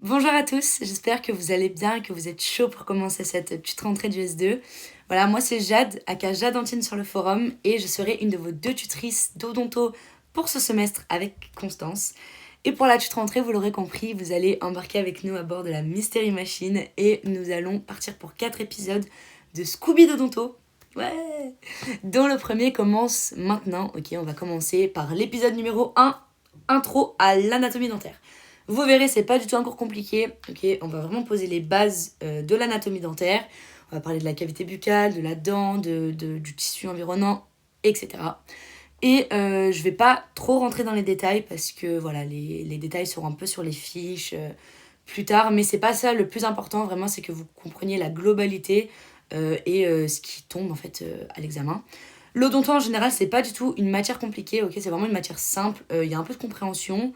Bonjour à tous, j'espère que vous allez bien et que vous êtes chaud pour commencer cette petite rentrée du S2. Voilà, moi c'est Jade, aka Jadantine sur le forum, et je serai une de vos deux tutrices d'odonto pour ce semestre avec Constance. Et pour la petite rentrée, vous l'aurez compris, vous allez embarquer avec nous à bord de la Mystery Machine et nous allons partir pour 4 épisodes de Scooby d'odonto. Ouais. Dont le premier commence maintenant. Ok, on va commencer par l'épisode numéro 1, intro à l'anatomie dentaire. Vous verrez, c'est pas du tout un cours compliqué. Ok, on va vraiment poser les bases de l'anatomie dentaire. On va parler de la cavité buccale, de la dent, du tissu environnant, etc. Et je vais pas trop rentrer dans les détails parce que voilà, les détails seront un peu sur les fiches plus tard. Mais c'est pas ça le plus important, vraiment, c'est que vous compreniez la globalité et ce qui tombe en fait à l'examen. L'odonto en général, c'est pas du tout une matière compliquée, ok, c'est vraiment une matière simple. Il y a un peu de compréhension,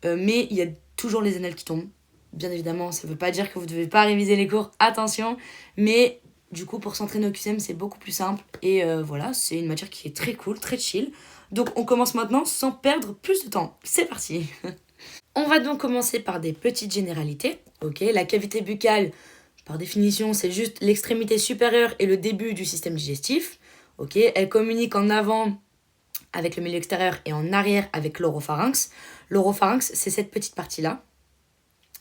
mais il y a toujours les annales qui tombent. Bien évidemment, ça veut pas dire que vous devez pas réviser les cours, attention, mais du coup, pour s'entraîner au QCM, c'est beaucoup plus simple. Et voilà, c'est une matière qui est très cool, très chill. Donc, on commence maintenant sans perdre plus de temps. C'est parti. On va donc commencer par des petites généralités. Ok, la cavité buccale, par définition, c'est juste l'extrémité supérieure et le début du système digestif. Ok, elle communique en avant avec le milieu extérieur et en arrière avec l'oropharynx. L'oropharynx, c'est cette petite partie-là.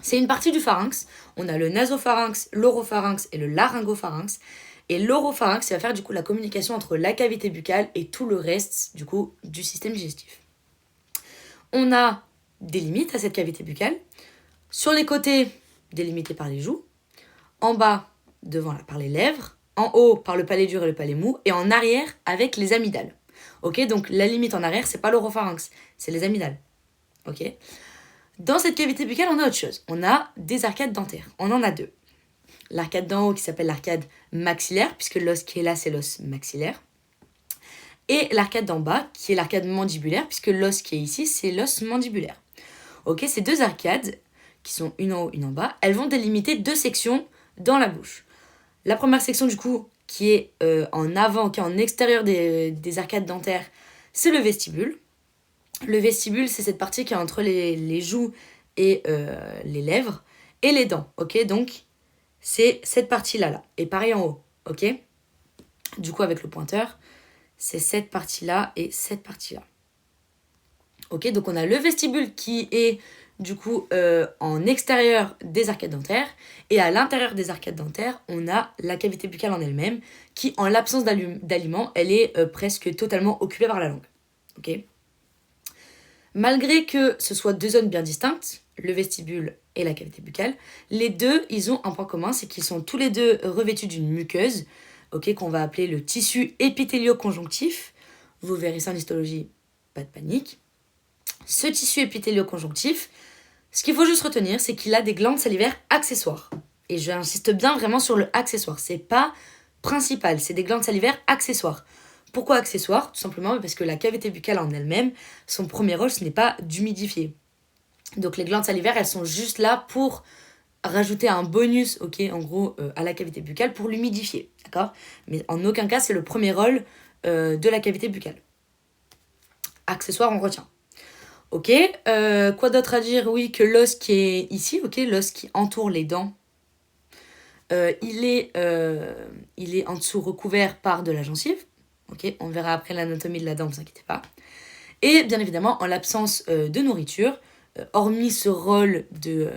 C'est une partie du pharynx. On a le nasopharynx, l'oropharynx et le laryngopharynx. Et l'oropharynx, ça va faire du coup la communication entre la cavité buccale et tout le reste du coup du système digestif. On a des limites à cette cavité buccale. Sur les côtés, délimitées par les joues. En bas, devant par les lèvres. En haut, par le palais dur et le palais mou. Et en arrière, avec les amygdales. Ok, donc la limite en arrière, c'est pas l'oropharynx, c'est les amygdales. Ok. Dans cette cavité buccale, on a autre chose. On a des arcades dentaires. On en a deux. L'arcade d'en haut qui s'appelle l'arcade maxillaire, puisque l'os qui est là, c'est l'os maxillaire. Et l'arcade d'en bas, qui est l'arcade mandibulaire, puisque l'os qui est ici, c'est l'os mandibulaire. Ok, ces deux arcades, qui sont une en haut, une en bas, elles vont délimiter deux sections dans la bouche. La première section, du coup, qui est en avant, qui est en extérieur des arcades dentaires, c'est le vestibule. Le vestibule, c'est cette partie qui est entre les joues et les lèvres et les dents, ok. Donc, c'est cette partie-là, là. Et pareil en haut, ok. Du coup, avec le pointeur, c'est cette partie-là et cette partie-là. Ok, donc on a le vestibule qui est du coup en extérieur des arcades dentaires, et à l'intérieur des arcades dentaires, on a la cavité buccale en elle-même, qui en l'absence d'aliments, elle est presque totalement occupée par la langue. Ok. Malgré que ce soit deux zones bien distinctes, le vestibule et la cavité buccale, les deux, ils ont un point commun, c'est qu'ils sont tous les deux revêtus d'une muqueuse, ok, qu'on va appeler le tissu épithélio-conjonctif. Vous verrez ça en histologie, pas de panique. Ce tissu épithélio-conjonctif, ce qu'il faut juste retenir, c'est qu'il a des glandes salivaires accessoires. Et j'insiste bien vraiment sur le accessoire. C'est pas principal, c'est des glandes salivaires accessoires. Pourquoi accessoires? Tout simplement parce que la cavité buccale en elle-même, son premier rôle, ce n'est pas d'humidifier. Donc les glandes salivaires, elles sont juste là pour rajouter un bonus, ok, en gros, à la cavité buccale pour l'humidifier, d'accord? Mais en aucun cas, c'est le premier rôle de la cavité buccale. Accessoire, on retient. Ok, quoi d'autre à dire? Oui, que l'os qui est ici, ok, l'os qui entoure les dents, il est en dessous recouvert par de la gencive. Ok, on verra après l'anatomie de la dent, vous inquiétez pas. Et bien évidemment, en l'absence de nourriture, hormis ce rôle de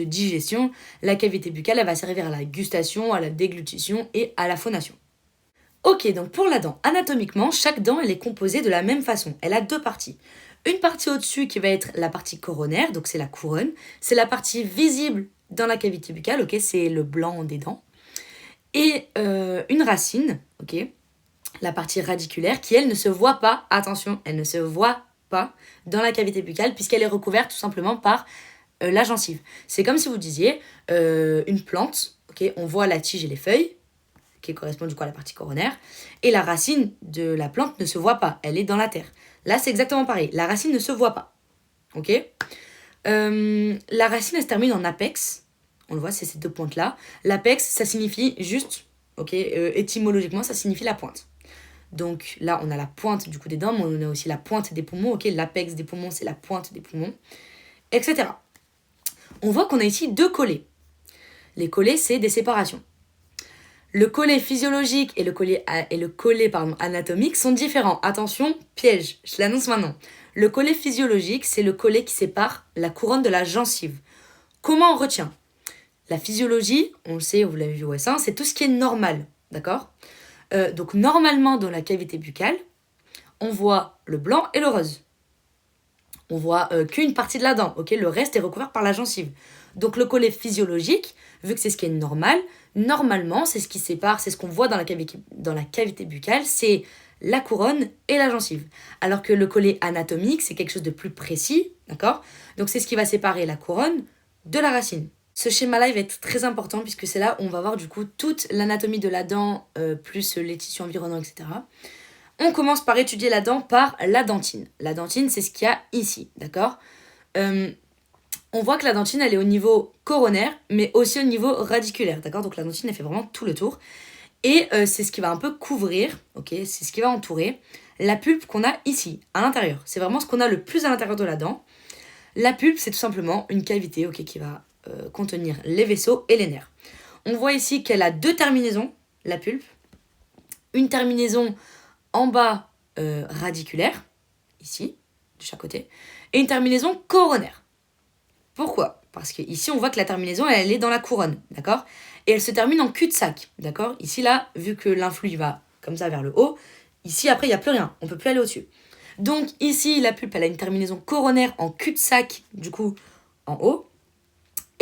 digestion, la cavité buccale elle va servir à la gustation, à la déglutition et à la phonation. Ok, donc pour la dent, anatomiquement, chaque dent elle est composée de la même façon. Elle a deux parties. Une partie au-dessus qui va être la partie coronaire, donc c'est la couronne. C'est la partie visible dans la cavité buccale, ok, c'est le blanc des dents. Et une racine, ok, la partie radiculaire, qui elle ne se voit pas, attention, elle ne se voit pas dans la cavité buccale puisqu'elle est recouverte tout simplement par la gencive. C'est comme si vous disiez une plante, ok, on voit la tige et les feuilles, qui correspond du coup à la partie coronaire, et la racine de la plante ne se voit pas, elle est dans la terre. Là, c'est exactement pareil, la racine ne se voit pas, ok. La racine, elle se termine en apex, on le voit, c'est ces deux pointes-là. L'apex, ça signifie juste, ok, étymologiquement, ça signifie la pointe. Donc là, on a la pointe du coup des dents, mais on a aussi la pointe des poumons, ok, l'apex des poumons, c'est la pointe des poumons, etc. On voit qu'on a ici 2 collets. Les collets, c'est des séparations. Le collet physiologique et le collet anatomique sont différents. Attention, piège, je l'annonce maintenant. Le collet physiologique, c'est le collet qui sépare la couronne de la gencive. Comment on retient? La physiologie, on le sait, vous l'avez vu au S1, c'est tout ce qui est normal, d'accord? Donc normalement, dans la cavité buccale, on voit le blanc et le rose. On voit qu'une partie de la dent, ok? Le reste est recouvert par la gencive. Donc le collet physiologique, vu que c'est ce qui est normal, normalement, c'est ce qui sépare, c'est ce qu'on voit dans la cavité buccale, c'est la couronne et la gencive. Alors que le collet anatomique, c'est quelque chose de plus précis, d'accord? Donc c'est ce qui va séparer la couronne de la racine. Ce schéma-là, il va être très important puisque c'est là où on va voir du coup toute l'anatomie de la dent, plus les tissus environnants, etc. On commence par étudier la dent par la dentine. La dentine, c'est ce qu'il y a ici, d'accord? On voit que la dentine, elle est au niveau coronaire, mais aussi au niveau radiculaire, d'accord? Donc la dentine, elle fait vraiment tout le tour. Et c'est ce qui va un peu couvrir, ok? C'est ce qui va entourer la pulpe qu'on a ici, à l'intérieur. C'est vraiment ce qu'on a le plus à l'intérieur de la dent. La pulpe, c'est tout simplement une cavité, ok, qui va contenir les vaisseaux et les nerfs. On voit ici qu'elle a 2 terminaisons, la pulpe. Une terminaison en bas radiculaire, ici, de chaque côté, et une terminaison coronaire. Pourquoi? Parce qu'ici, on voit que la terminaison, elle est dans la couronne, d'accord? Et elle se termine en cul-de-sac, d'accord? Ici, là, vu que l'influx va comme ça vers le haut, ici, après, il n'y a plus rien, on ne peut plus aller au-dessus. Donc ici, la pulpe, elle a une terminaison coronaire en cul-de-sac, du coup, en haut.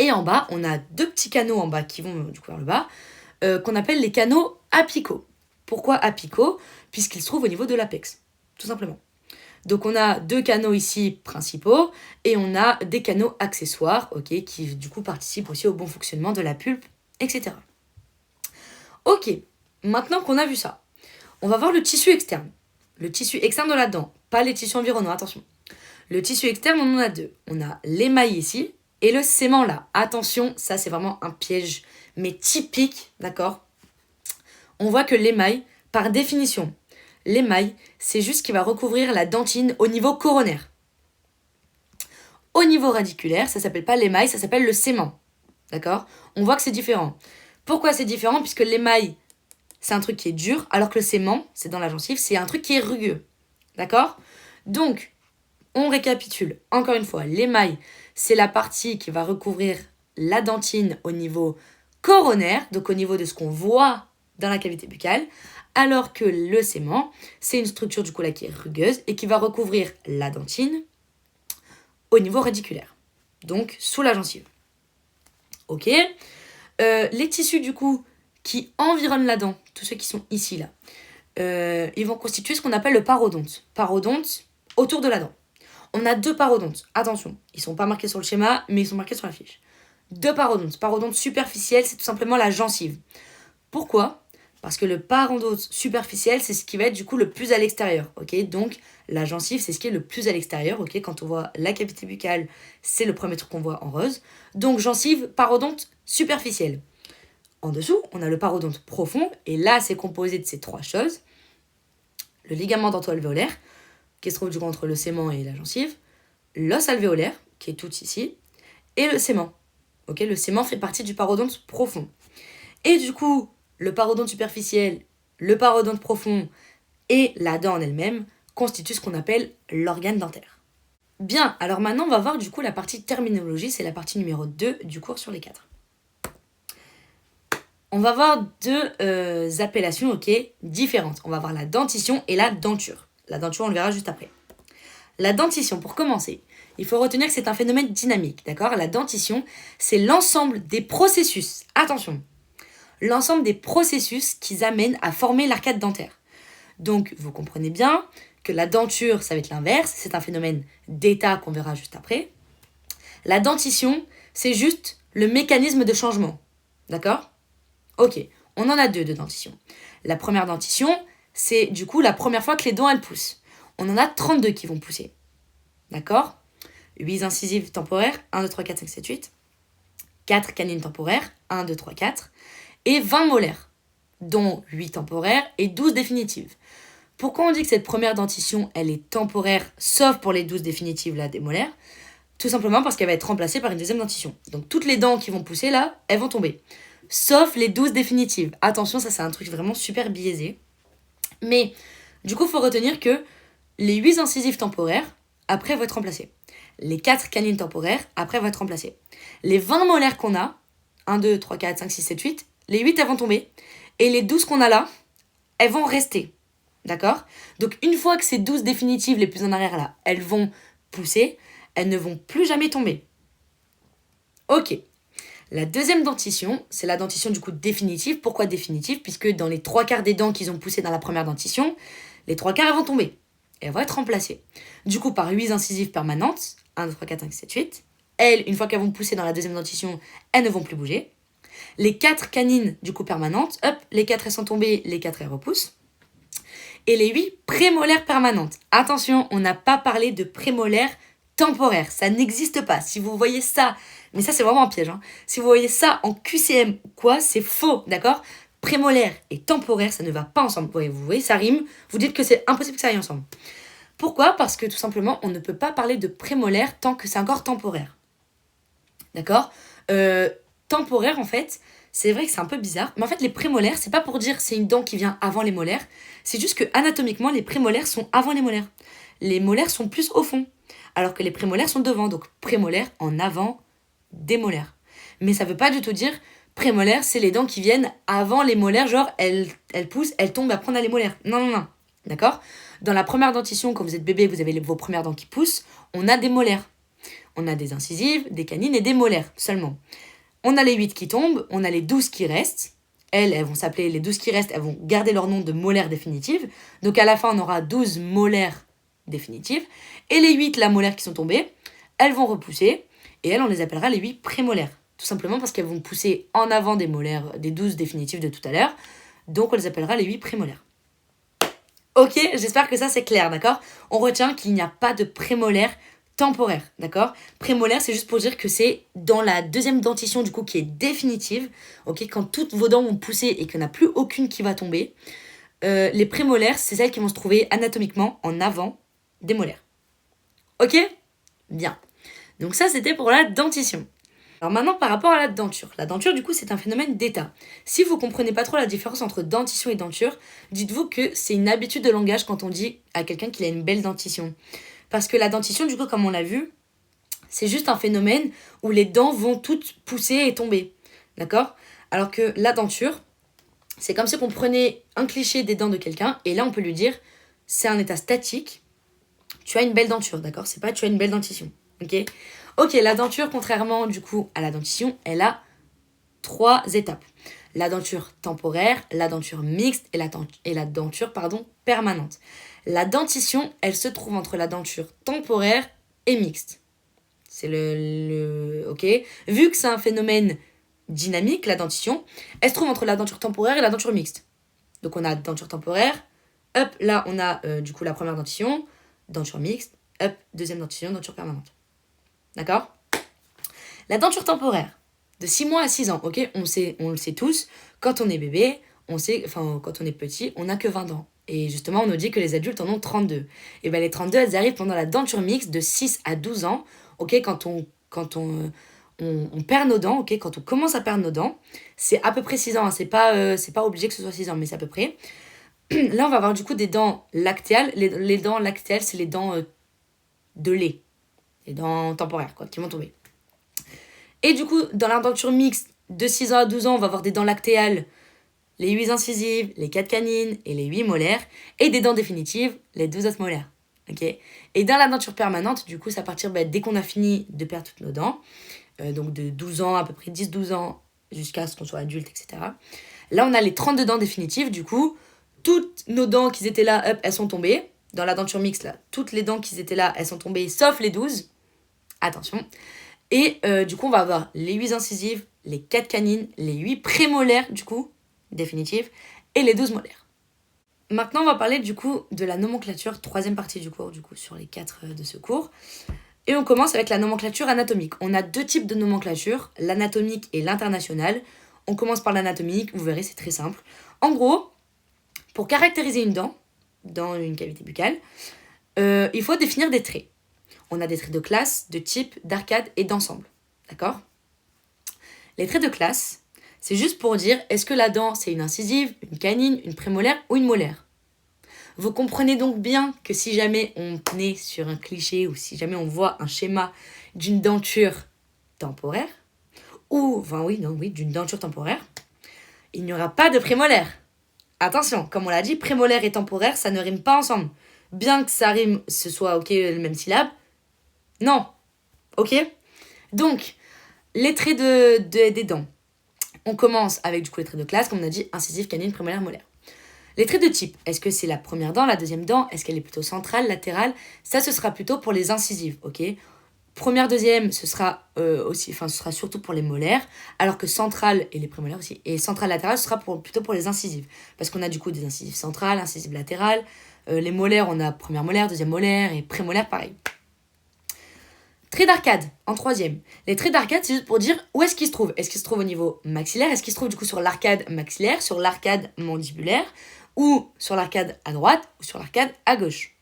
Et en bas, on a 2 petits canaux en bas qui vont du coup vers le bas, qu'on appelle les canaux apicaux. Pourquoi apicaux? Puisqu'ils se trouvent au niveau de l'apex, tout simplement. Donc on a 2 canaux ici principaux et on a des canaux accessoires, ok, qui du coup participent aussi au bon fonctionnement de la pulpe, etc. Ok, maintenant qu'on a vu ça, on va voir le tissu externe. Le tissu externe de la dent, pas les tissus environnants, attention. Le tissu externe, on en a 2. On a l'émail ici et le sément là. Attention, ça c'est vraiment un piège, mais typique, d'accord? On voit que l'émail, par définition, l'émail, c'est juste ce qui va recouvrir la dentine au niveau coronaire. Au niveau radiculaire, ça s'appelle pas l'émail, ça s'appelle le sément. D'accord? On voit que c'est différent. Pourquoi c'est différent? Puisque l'émail, c'est un truc qui est dur, alors que le sément, c'est dans la gencive, c'est un truc qui est rugueux. D'accord? Donc, on récapitule. Encore une fois, l'émail, c'est la partie qui va recouvrir la dentine au niveau coronaire, donc au niveau de ce qu'on voit dans la cavité buccale, alors que le sément, c'est une structure du coup là qui est rugueuse et qui va recouvrir la dentine au niveau radiculaire, donc sous la gencive. Ok. Les tissus du coup qui environnent la dent, tous ceux qui sont ici là, ils vont constituer ce qu'on appelle le parodonte. Parodonte autour de la dent. On a 2 parodontes. Attention, ils sont pas marqués sur le schéma, mais ils sont marqués sur la fiche. 2 parodontes. Parodonte superficielle, c'est tout simplement la gencive. Pourquoi? Parce que le parodonte superficiel, c'est ce qui va être du coup le plus à l'extérieur. Ok, donc la gencive, c'est ce qui est le plus à l'extérieur. Ok, quand on voit la cavité buccale, c'est le premier truc qu'on voit en rose. Donc gencive, parodonte superficielle. En dessous, on a le parodonte profond, et là, c'est composé de ces 3 choses. Le ligament dento-alvéolaire, qui se trouve du coup entre le sément et la gencive, l'os alvéolaire, qui est tout ici, et le sément. Ok, le sément fait partie du parodonte profond. Et du coup, le parodonte superficiel, le parodonte profond et la dent en elle-même constituent ce qu'on appelle l'organe dentaire. Bien, alors maintenant on va voir du coup la partie terminologie, c'est la partie numéro 2 du cours sur les 4. On va voir 2 appellations, ok, différentes. On va voir la dentition et la denture. La denture, on le verra juste après. La dentition, pour commencer, il faut retenir que c'est un phénomène dynamique, d'accord? La dentition, c'est l'ensemble des processus, attention, l'ensemble des processus qui amènent à former l'arcade dentaire. Donc, vous comprenez bien que la denture, ça va être l'inverse, c'est un phénomène d'état qu'on verra juste après. La dentition, c'est juste le mécanisme de changement, d'accord? Ok, on en a 2 de dentition. La première dentition, c'est du coup la première fois que les dents elles poussent. On en a 32 qui vont pousser. D'accord? 8 incisives temporaires, 1, 2, 3, 4, 5, 7, 8. 4 canines temporaires, 1, 2, 3, 4. Et 20 molaires, dont 8 temporaires et 12 définitives. Pourquoi on dit que cette première dentition, elle est temporaire, sauf pour les 12 définitives là, des molaires? Tout simplement parce qu'elle va être remplacée par une deuxième dentition. Donc toutes les dents qui vont pousser là, elles vont tomber. Sauf les 12 définitives. Attention, ça c'est un truc vraiment super biaisé. Mais du coup, il faut retenir que les 8 incisives temporaires, après, vont être remplacées. Les 4 canines temporaires, après, vont être remplacées. Les 20 molaires qu'on a, 1, 2, 3, 4, 5, 6, 7, 8, les 8, elles vont tomber. Et les 12 qu'on a là, elles vont rester. D'accord? Donc, une fois que ces 12 définitives les plus en arrière là, elles vont pousser, elles ne vont plus jamais tomber. Ok. La deuxième dentition, c'est la dentition du coup définitive. Pourquoi définitive? Puisque dans les 3 quarts des dents qu'ils ont poussées dans la première dentition, les 3 quarts elles vont tomber. Et elles vont être remplacées. Du coup, par 8 incisives permanentes, 1, 2, 3, 4, 5, 7, 8. Elles, une fois qu'elles vont pousser dans la deuxième dentition, elles ne vont plus bouger. Les 4 canines du coup permanentes, hop, les 4 elles sont tombées, les 4 elles repoussent. Et les 8 prémolaires permanentes. Attention, on n'a pas parlé de prémolaires temporaires. Ça n'existe pas. Si vous voyez ça, mais ça c'est vraiment un piège. Si vous voyez ça en QCM ou quoi, c'est faux, d'accord? Prémolaire et temporaire, ça ne va pas ensemble. Vous voyez, ça rime. Vous dites que c'est impossible que ça aille ensemble. Pourquoi? Parce que tout simplement, on ne peut pas parler de prémolaire tant que c'est encore temporaire. D'accord? Temporaire, en fait, c'est vrai que c'est un peu bizarre. Mais en fait, les prémolaires, c'est pas pour dire c'est une dent qui vient avant les molaires. C'est juste que anatomiquement, les prémolaires sont avant les molaires. Les molaires sont plus au fond. Alors que les prémolaires sont devant. Donc prémolaires en avant des molaires. Mais ça veut pas du tout dire prémolaires, c'est les dents qui viennent avant les molaires. Genre, elles poussent, elles tombent, après on a les molaires. Non, non, non. D'accord? Dans la première dentition, quand vous êtes bébé, vous avez vos premières dents qui poussent. On a des molaires. On a des incisives, des canines et des molaires seulement. On a les 8 qui tombent, on a les 12 qui restent. Elles vont s'appeler les 12 qui restent, elles vont garder leur nom de molaires définitives. Donc à la fin, on aura 12 molaires définitives. Et les 8, la molaire qui sont tombées, elles vont repousser. Et elles, on les appellera les 8 prémolaires. Tout simplement parce qu'elles vont pousser en avant des molaires, des 12 définitives de tout à l'heure. Donc on les appellera les 8 prémolaires. Ok, j'espère que ça c'est clair, d'accord? On retient qu'il n'y a pas de prémolaire temporaire, d'accord? Prémolaire, c'est juste pour dire que c'est dans la deuxième dentition, du coup, qui est définitive, ok? Quand toutes vos dents vont pousser et qu'il n'y en a plus aucune qui va tomber, les prémolaires, c'est celles qui vont se trouver anatomiquement en avant des molaires. Ok? Bien. Donc ça, c'était pour la dentition. Alors maintenant, par rapport à la denture. La denture, du coup, c'est un phénomène d'état. Si vous comprenez pas trop la différence entre dentition et denture, dites-vous que c'est une habitude de langage quand on dit à quelqu'un qu'il a une belle dentition. Parce que la dentition, du coup, comme on l'a vu, c'est juste un phénomène où les dents vont toutes pousser et tomber. D'accord? Alors que la denture, c'est comme si on prenait un cliché des dents de quelqu'un et là, on peut lui dire, c'est un état statique, tu as une belle denture, d'accord? C'est pas tu as une belle dentition. Ok? Ok, la denture, contrairement du coup à la dentition, elle a 3 étapes. La denture temporaire, la denture mixte et la denture permanente. La dentition, elle se trouve entre la denture temporaire et mixte. C'est ok. Vu que c'est un phénomène dynamique, la dentition, elle se trouve entre la denture temporaire et la denture mixte. Donc on a denture temporaire, hop, là on a du coup la première dentition, denture mixte, hop, deuxième dentition, denture permanente. D'accord? La denture temporaire, de 6 mois à 6 ans, ok? On le sait tous, quand on est bébé, quand on est petit, on n'a que 20 ans. Et justement, on nous dit que les adultes en ont 32. Et bien les 32, elles arrivent pendant la denture mixte de 6 à 12 ans, ok? Quand on perd nos dents, ok? Quand on commence à perdre nos dents, c'est à peu près 6 ans, hein. C'est pas obligé que ce soit 6 ans, mais c'est à peu près. Là, on va avoir du coup des dents lactéales. Les dents lactéales, c'est les dents de lait. Les dents temporaires, quoi, qui vont tomber. Et du coup, dans la denture mixte, de 6 ans à 12 ans, on va avoir des dents lactéales, les 8 incisives, les 4 canines et les 8 molaires, et des dents définitives, les 12 autres molaires. Okay, et dans la denture permanente, du coup, c'est à partir dès qu'on a fini de perdre toutes nos dents, donc de 12 ans, à peu près 10-12 ans, jusqu'à ce qu'on soit adulte, etc. Là, on a les 32 dents définitives, du coup, toutes nos dents qui étaient là, hop, elles sont tombées. Dans la denture mixte, là, toutes les dents qui étaient là, elles sont tombées, sauf les 12. Attention. Et du coup, on va avoir les 8 incisives, les 4 canines, les 8 prémolaires, du coup, définitives, et les 12 molaires. Maintenant, on va parler, du coup, de la nomenclature, troisième partie du cours, du coup, sur les 4 de ce cours. Et on commence avec la nomenclature anatomique. On a 2 types de nomenclature, l'anatomique et l'internationale. On commence par l'anatomique, vous verrez, c'est très simple. En gros, pour caractériser une dent, dans une cavité buccale, il faut définir des traits. on a des traits de classe, de type, d'arcade et d'ensemble. D'accord? Les traits de classe, c'est juste pour dire est-ce que la dent c'est une incisive, une canine, une prémolaire ou une molaire. Vous comprenez donc bien que si jamais on est sur un cliché ou si jamais on voit un schéma d'une denture temporaire, ou, d'une denture temporaire, il n'y aura pas de prémolaire. Attention, comme on l'a dit, prémolaire et temporaire, ça ne rime pas ensemble. Bien que ça rime, ce soit ok, le même syllabe, non. Ok? Donc, les traits des dents. On commence avec du coup les traits de classe, comme on a dit, incisive, canine, prémolaire, molaire. Les traits de type, est-ce que c'est la première dent, la deuxième dent, est-ce qu'elle est plutôt centrale, latérale? Ça, ce sera plutôt pour les incisives, ok? Première, deuxième, ce sera surtout pour les molaires, alors que centrale, et les prémolaires aussi, et centrale, latérale, ce sera plutôt pour les incisives. Parce qu'on a du coup des incisives centrales, incisives latérales. Les molaires, on a première molaire, deuxième molaire, et prémolaire, pareil. Traits d'arcade, en troisième. Les traits d'arcade, c'est juste pour dire où est-ce qu'ils se trouvent. Est-ce qu'ils se trouvent au niveau maxillaire? Est-ce qu'ils se trouvent du coup sur l'arcade maxillaire, sur l'arcade mandibulaire, ou sur l'arcade à droite, ou sur l'arcade à gauche?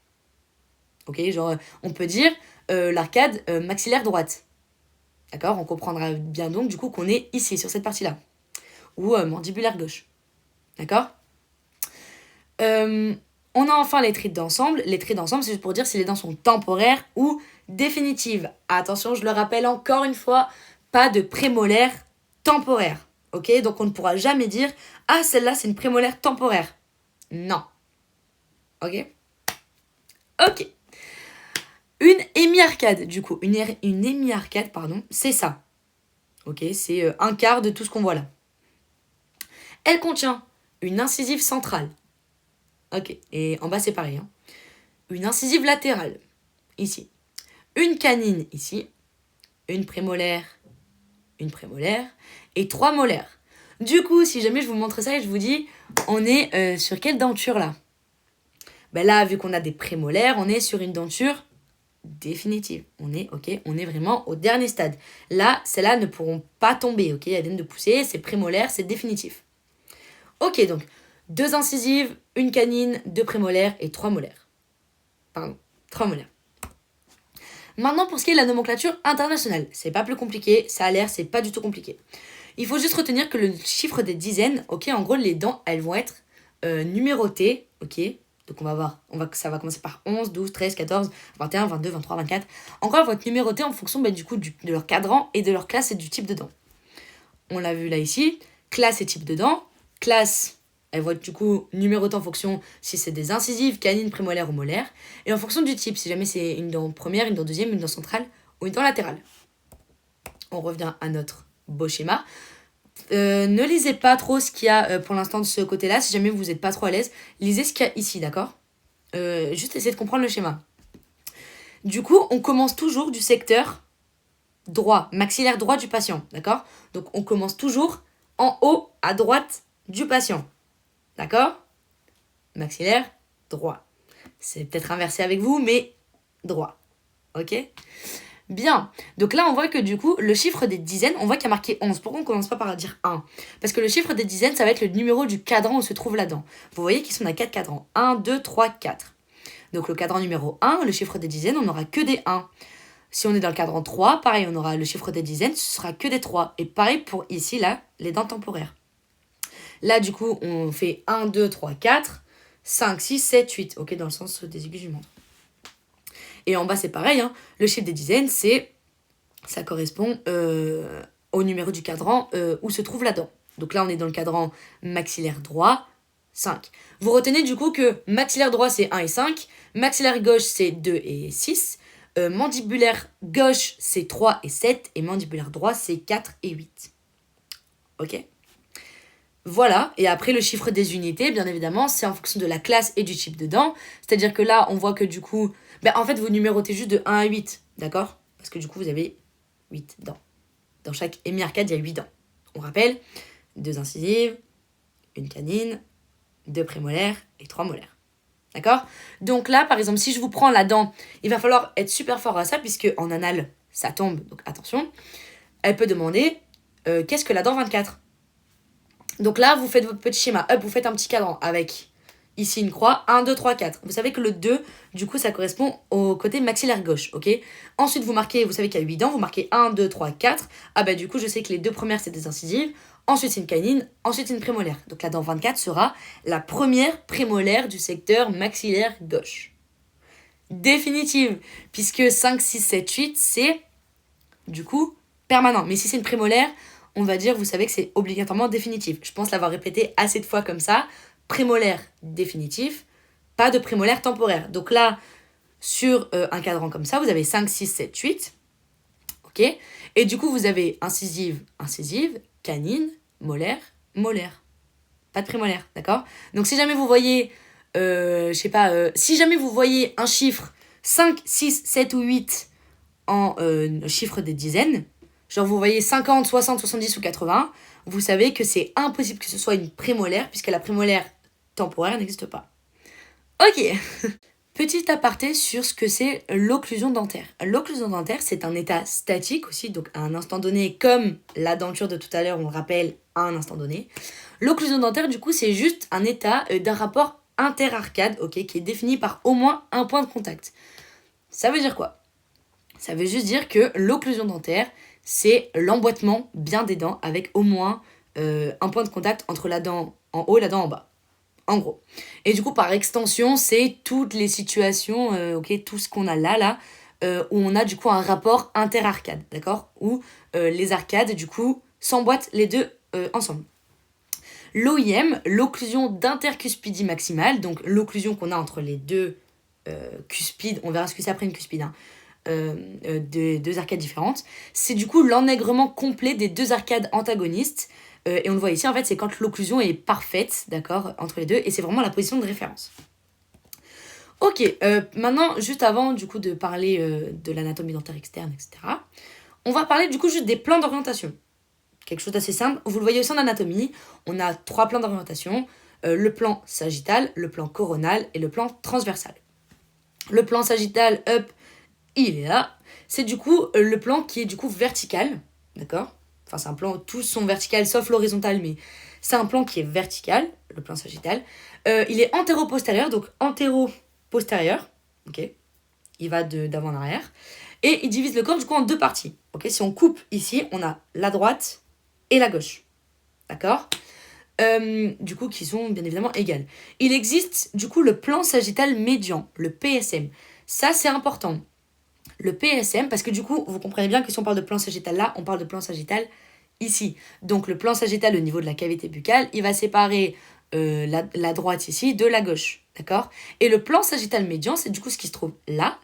Ok, genre, on peut dire l'arcade maxillaire droite. D'accord? On comprendra bien donc du coup qu'on est ici, sur cette partie-là. Ou mandibulaire gauche. D'accord? On a enfin les traits d'ensemble. Les traits d'ensemble, c'est juste pour dire si les dents sont temporaires ou définitives. Attention, je le rappelle encore une fois, pas de prémolaire temporaire. Ok? Donc on ne pourra jamais dire « Ah, celle-là, c'est une prémolaire temporaire. » Non. Ok? Ok. Une hémiarcade, du coup. Une hémiarcade, pardon, c'est ça. Ok? C'est un quart de tout ce qu'on voit là. Elle contient une incisive centrale. Ok. Et en bas, c'est pareil. Hein. Une incisive latérale. Ici. Une canine, ici. Une prémolaire. Et 3 molaires. Du coup, si jamais je vous montre ça et je vous dis, on est sur quelle denture là? Ben là, vu qu'on a des prémolaires, on est sur une denture définitive. On est vraiment au dernier stade. Là, celles-là ne pourront pas tomber, ok? Elles viennent de pousser, c'est prémolaire, c'est définitif. Ok, donc 2 incisives, une canine, 2 prémolaires et 3 molaires. Pardon, 3 molaires. Maintenant, pour ce qui est de la nomenclature internationale, c'est pas plus compliqué, ça a l'air, c'est pas du tout compliqué. Il faut juste retenir que le chiffre des dizaines, ok, en gros, les dents, elles vont être numérotées, ok? Donc ça va commencer par 11, 12, 13, 14, 21, 22, 23, 24. Encore, elles vont être numérotées en fonction du coup de leur cadran et de leur classe et du type de dent. On l'a vu là ici, classe et type de dent. Classe, elles vont être du coup numérotées en fonction si c'est des incisives, canines, prémolaires ou molaires. Et en fonction du type, si jamais c'est une dent première, une dent deuxième, une dent centrale ou une dent latérale. On revient à notre beau schéma. Ne lisez pas trop ce qu'il y a pour l'instant de ce côté-là. Si jamais vous n'êtes pas trop à l'aise, lisez ce qu'il y a ici, d'accord? Juste essayez de comprendre le schéma. Du coup, on commence toujours du secteur droit, maxillaire droit du patient, d'accord? Donc, on commence toujours en haut à droite du patient, d'accord? Maxillaire droit. C'est peut-être inversé avec vous, mais droit, ok? Bien, donc là on voit que du coup le chiffre des dizaines, on voit qu'il y a marqué 11. Pourquoi on commence pas par dire 1? Parce que le chiffre des dizaines, ça va être le numéro du cadran où se trouve la dent. Vous voyez qu'ils sont à 4 cadrans. 1, 2, 3, 4. Donc le cadran numéro 1, le chiffre des dizaines, on n'aura que des 1. Si on est dans le cadran 3, pareil, on aura le chiffre des dizaines, ce sera que des 3. Et pareil pour ici, là, les dents temporaires. Là du coup on fait 1, 2, 3, 4, 5, 6, 7, 8. Ok, dans le sens des aiguilles du montre. Et en bas, c'est pareil. Hein. Le chiffre des dizaines, ça correspond au numéro du cadran où se trouve la dent. Donc là, on est dans le cadran maxillaire droit, 5. Vous retenez du coup que maxillaire droit, c'est 1 et 5. Maxillaire gauche, c'est 2 et 6. Mandibulaire gauche, c'est 3 et 7. Et mandibulaire droit, c'est 4 et 8. Ok? Voilà, et après le chiffre des unités, bien évidemment, c'est en fonction de la classe et du type de dent. C'est-à-dire que là, on voit que du coup, en fait, vous numérotez juste de 1 à 8, d'accord? Parce que du coup, vous avez 8 dents. Dans chaque hémiarcade, il y a 8 dents. On rappelle, 2 incisives, une canine, 2 prémolaires et 3 molaires. D'accord? Donc là, par exemple, si je vous prends la dent, il va falloir être super fort à ça, puisque en anal, ça tombe, donc attention. Elle peut demander, qu'est-ce que la dent 24? Donc là, vous faites votre petit schéma. Hop, vous faites un petit cadran avec ici une croix, 1, 2, 3, 4. Vous savez que le 2, du coup, ça correspond au côté maxillaire gauche, ok? Ensuite, vous marquez, vous savez qu'il y a 8 dents, vous marquez 1, 2, 3, 4. Ah bah du coup, je sais que les deux premières, c'est des incisives. Ensuite, c'est une canine, ensuite, c'est une prémolaire. Donc la dent 24 sera la première prémolaire du secteur maxillaire gauche. Définitive, puisque 5, 6, 7, 8, c'est, du coup, permanent. Mais si c'est une prémolaire, on va dire, vous savez que c'est obligatoirement définitif. Je pense l'avoir répété assez de fois comme ça. Prémolaire définitif, pas de prémolaire temporaire. Donc là, sur un cadran comme ça, vous avez 5, 6, 7, 8. Ok. Et du coup, vous avez incisive, incisive, canine, molaire, molaire. Pas de prémolaire, d'accord? Donc si jamais vous voyez, si jamais vous voyez un chiffre 5, 6, 7 ou 8 en chiffre des dizaines, genre vous voyez 50, 60, 70 ou 80, vous savez que c'est impossible que ce soit une prémolaire, puisque la prémolaire temporaire n'existe pas. Ok. Petit aparté sur ce que c'est l'occlusion dentaire. L'occlusion dentaire, c'est un état statique aussi, donc à un instant donné, comme la denture de tout à l'heure, on le rappelle, à un instant donné. L'occlusion dentaire, du coup, c'est juste un état d'un rapport interarcade, ok, qui est défini par au moins un point de contact. Ça veut dire quoi? Ça veut juste dire que l'occlusion dentaire, c'est l'emboîtement bien des dents avec au moins un point de contact entre la dent en haut et la dent en bas. En gros. Et du coup, par extension, c'est toutes les situations, tout ce qu'on a là, où on a du coup un rapport interarcade, d'accord? Où les arcades, du coup, s'emboîtent les deux ensemble. L'OIM, l'occlusion d'intercuspidie maximale, donc l'occlusion qu'on a entre les deux cuspides, on verra ce que c'est après une cuspide, de deux arcades différentes, c'est du coup l'enègrement complet des deux arcades antagonistes. Et on le voit ici, en fait, c'est quand l'occlusion est parfaite, d'accord, entre les deux, et c'est vraiment la position de référence. Ok, maintenant, juste avant, du coup, de parler de l'anatomie dentaire externe, etc., on va parler, du coup, juste des plans d'orientation. Quelque chose d'assez simple. Vous le voyez aussi en anatomie, on a 3 plans d'orientation, le plan sagittal, le plan coronal et le plan transversal. Le plan sagittal, il est là. C'est du coup le plan qui est du coup vertical, d'accord? Enfin, c'est un plan, tous sont verticales sauf l'horizontal, mais c'est un plan qui est vertical, le plan sagittal. Il est antéro-postérieur, donc antéro-postérieur, ok? Il va d'avant en arrière. Et il divise le corps du coup en 2 parties, ok? Si on coupe ici, on a la droite et la gauche, d'accord? Du coup, qui sont bien évidemment égales. Il existe du coup le plan sagittal médian, le PSM. Ça, c'est important. Le PSM, parce que du coup, vous comprenez bien que si on parle de plan sagittal là, on parle de plan sagittal ici. Donc le plan sagittal au niveau de la cavité buccale, il va séparer la droite ici de la gauche, d'accord? Et le plan sagittal médian, c'est du coup ce qui se trouve là.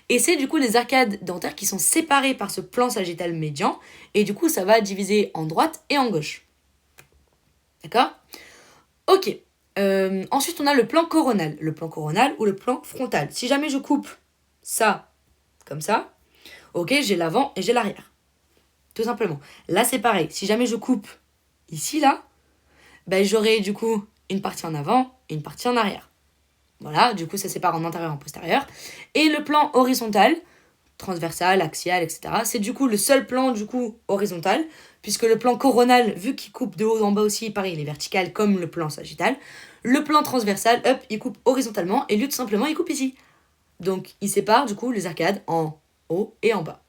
Et c'est du coup les arcades dentaires qui sont séparées par ce plan sagittal médian. Et du coup, ça va diviser en droite et en gauche. D'accord? Ok. Ensuite, on a le plan coronal. Le plan coronal ou le plan frontal. Si jamais je coupe ça comme ça, ok, j'ai l'avant et j'ai l'arrière. Tout simplement. Là, c'est pareil. Si jamais je coupe ici, là, ben, j'aurai du coup une partie en avant et une partie en arrière. Voilà, du coup, ça sépare en antérieur et en postérieur. Et le plan horizontal, transversal, axial, etc., c'est du coup le seul plan, du coup, horizontal, puisque le plan coronal, vu qu'il coupe de haut en bas aussi, pareil, il est vertical comme le plan sagittal. Le plan transversal, hop, il coupe horizontalement, et lui, tout simplement, il coupe ici. Donc, il sépare, du coup, les arcades en haut et en bas.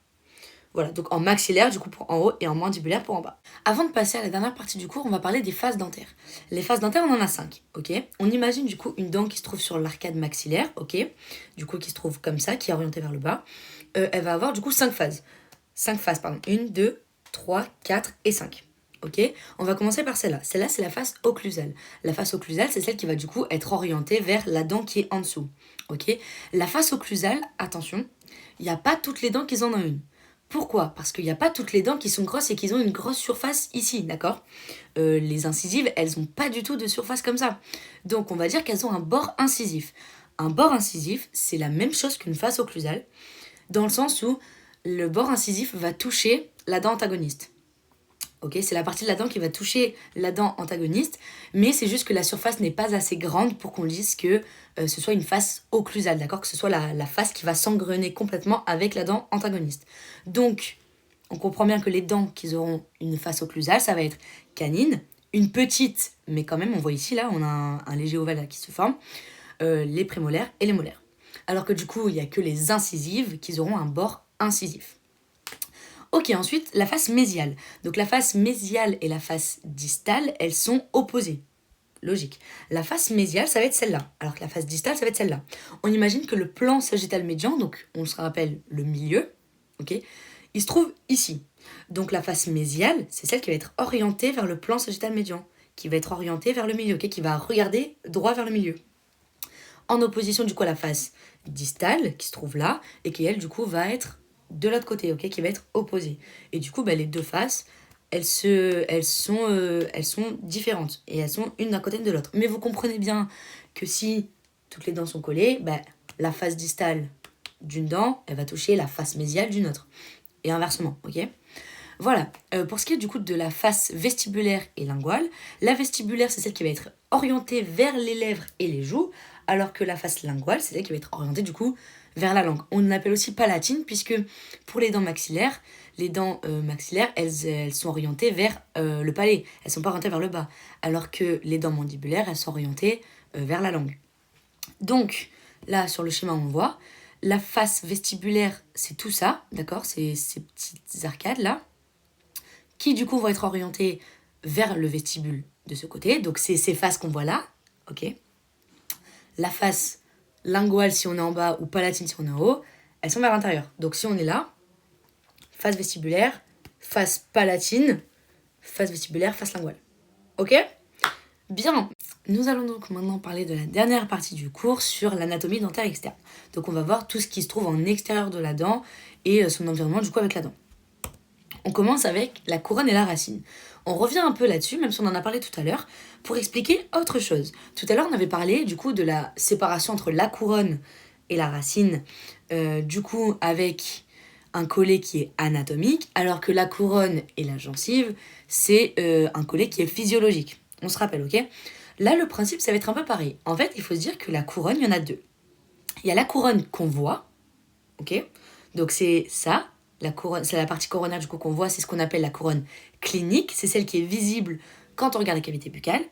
Voilà, donc en maxillaire, du coup, pour en haut, et en mandibulaire pour en bas. Avant de passer à la dernière partie du cours, on va parler des faces dentaires. Les faces dentaires, on en a 5, ok? On imagine, du coup, une dent qui se trouve sur l'arcade maxillaire, ok? Du coup, qui se trouve comme ça, qui est orientée vers le bas. Elle va avoir, du coup, 5 phases. 5 faces, pardon. 1, 2, 3, 4 et 5. Ok, on va commencer par celle-là. Celle-là, c'est la face occlusale. La face occlusale, c'est celle qui va du coup être orientée vers la dent qui est en dessous. Ok, la face occlusale, attention, il n'y a pas toutes les dents qui en ont une. Pourquoi? Parce qu'il n'y a pas toutes les dents qui sont grosses et qui ont une grosse surface ici, d'accord? Les incisives, elles n'ont pas du tout de surface comme ça. Donc on va dire qu'elles ont un bord incisif. Un bord incisif, c'est la même chose qu'une face occlusale, dans le sens où le bord incisif va toucher la dent antagoniste. Ok, c'est la partie de la dent qui va toucher la dent antagoniste, mais c'est juste que la surface n'est pas assez grande pour qu'on dise que ce soit une face occlusale, d'accord? Que ce soit la face qui va s'engrener complètement avec la dent antagoniste. Donc, on comprend bien que les dents qui auront une face occlusale, ça va être canine, une petite, mais quand même, on voit ici, là, on a un léger ovale là, qui se forme, les prémolaires et les molaires. Alors que du coup, il n'y a que les incisives qui auront un bord incisif. Ok, ensuite, la face mésiale. Donc la face mésiale et la face distale, elles sont opposées. Logique. La face mésiale, ça va être celle-là, alors que la face distale, ça va être celle-là. On imagine que le plan sagittal médian, donc on se rappelle le milieu, ok, il se trouve ici. Donc la face mésiale, c'est celle qui va être orientée vers le plan sagittal médian, qui va être orientée vers le milieu, ok, qui va regarder droit vers le milieu. En opposition du coup à la face distale, qui se trouve là, et qui elle du coup va être de l'autre côté, ok, qui va être opposée. Et du coup, les deux faces, elles sont différentes et elles sont une d'un côté et de l'autre. Mais vous comprenez bien que si toutes les dents sont collées, la face distale d'une dent, elle va toucher la face mésiale d'une autre. Et inversement, ok. Voilà, pour ce qui est du coup de la face vestibulaire et linguale, la vestibulaire c'est celle qui va être orientée vers les lèvres et les joues, alors que la face linguale c'est celle qui va être orientée du coup vers la langue. On l'appelle aussi palatine puisque pour les dents maxillaires, elles sont orientées vers le palais, elles sont pas orientées vers le bas, alors que les dents mandibulaires elles sont orientées vers la langue. Donc là sur le schéma on voit, la face vestibulaire c'est tout ça, d'accord, c'est ces petites arcades là, qui du coup vont être orientées vers le vestibule de ce côté. Donc c'est ces faces qu'on voit là, ok. La face linguale si on est en bas ou palatine si on est en haut, elles sont vers l'intérieur. Donc si on est là, face vestibulaire, face palatine, face vestibulaire, face linguale. Ok ? Bien. Nous allons donc maintenant parler de la dernière partie du cours sur l'anatomie dentaire externe. Donc on va voir tout ce qui se trouve en extérieur de la dent et son environnement du coup avec la dent. On commence avec la couronne et la racine. On revient un peu là-dessus, même si on en a parlé tout à l'heure, pour expliquer autre chose. Tout à l'heure, on avait parlé du coup de la séparation entre la couronne et la racine, du coup avec un collet qui est anatomique, alors que la couronne et la gencive, c'est un collet qui est physiologique. On se rappelle, ok ? Là, le principe, ça va être un peu pareil. En fait, il faut se dire que la couronne, il y en a deux. Il y a la couronne qu'on voit, ok ? Donc c'est ça. La couronne, c'est la partie coronaire du coup qu'on voit, c'est ce qu'on appelle la couronne clinique, c'est celle qui est visible quand on regarde la cavité buccale.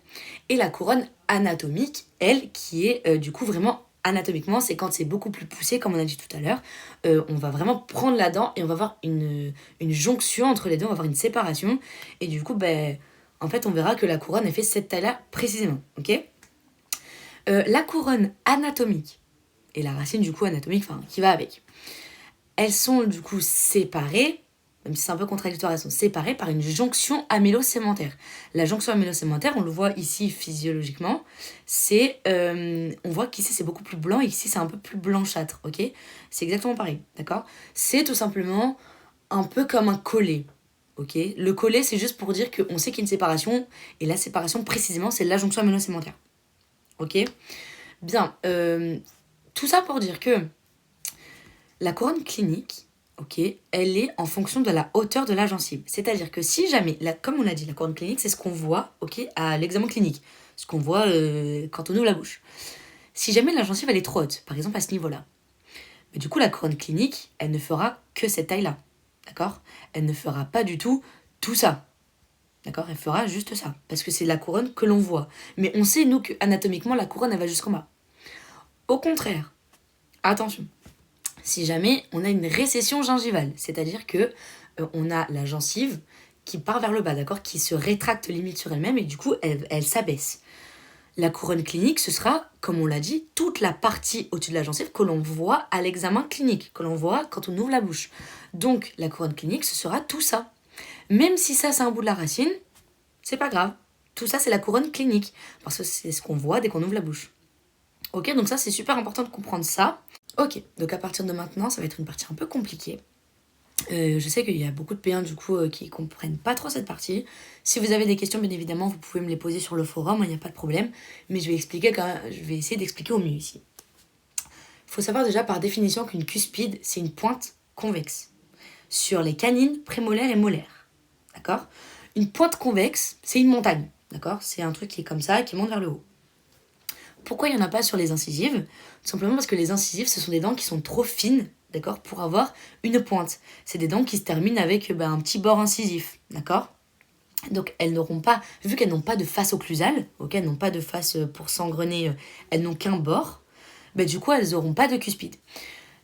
Et la couronne anatomique, elle, qui est du coup vraiment anatomiquement, c'est quand c'est beaucoup plus poussé, comme on a dit tout à l'heure. On va vraiment prendre la dent et on va avoir une jonction entre les deux, on va avoir une séparation. Et du coup, en fait, on verra que la couronne, elle fait cette taille-là précisément, ok ? La couronne anatomique et la racine du coup anatomique, enfin, qui va avec. Elles sont du coup séparées, même si c'est un peu contradictoire, elles sont séparées par une jonction amylo-sémentaire. La jonction amylo-sémentaire, on le voit ici physiologiquement, on voit qu'ici c'est beaucoup plus blanc et ici c'est un peu plus blanchâtre, ok ? C'est exactement pareil, d'accord ? C'est tout simplement un peu comme un collet, ok ? Le collet, c'est juste pour dire qu'on sait qu'il y a une séparation, et la séparation précisément, c'est la jonction amylo-sémentaire, ok ? Bien, tout ça pour dire que la couronne clinique, ok, elle est en fonction de la hauteur de la gencive. C'est-à-dire que si jamais, comme on l'a dit, la couronne clinique, c'est ce qu'on voit, ok, à l'examen clinique. Ce qu'on voit quand on ouvre la bouche. Si jamais la gencive, elle est trop haute, par exemple à ce niveau-là, mais du coup, la couronne clinique, elle ne fera que cette taille-là, d'accord ? Elle ne fera pas du tout ça, d'accord ? Elle fera juste ça, parce que c'est la couronne que l'on voit. Mais on sait, nous, qu'anatomiquement, la couronne, elle va jusqu'en bas. Au contraire, attention, si jamais on a une récession gingivale, c'est-à-dire que on a la gencive qui part vers le bas, d'accord, qui se rétracte limite sur elle-même et du coup elle s'abaisse. La couronne clinique, ce sera, comme on l'a dit, toute la partie au-dessus de la gencive que l'on voit à l'examen clinique, que l'on voit quand on ouvre la bouche. Donc la couronne clinique, ce sera tout ça. Même si ça c'est un bout de la racine, c'est pas grave. Tout ça c'est la couronne clinique, parce que c'est ce qu'on voit dès qu'on ouvre la bouche. Ok, donc ça c'est super important de comprendre ça. Ok, donc à partir de maintenant, ça va être une partie un peu compliquée. Je sais qu'il y a beaucoup de P1 du coup qui comprennent pas trop cette partie. Si vous avez des questions, bien évidemment, vous pouvez me les poser sur le forum, il n'y a pas de problème. Mais je vais essayer d'expliquer au mieux ici. Il faut savoir déjà par définition qu'une cuspide, c'est une pointe convexe sur les canines, prémolaires et molaires. D'accord ? Une pointe convexe, c'est une montagne. D'accord ? C'est un truc qui est comme ça, qui monte vers le haut. Pourquoi il n'y en a pas sur les incisives ? Tout simplement parce que les incisives, ce sont des dents qui sont trop fines, d'accord, pour avoir une pointe. C'est des dents qui se terminent avec un petit bord incisif, d'accord ? Donc elles n'auront pas, vu qu'elles n'ont pas de face occlusale, ok, elles n'ont pas de face pour s'engrener, elles n'ont qu'un bord, bah, du coup elles n'auront pas de cuspide.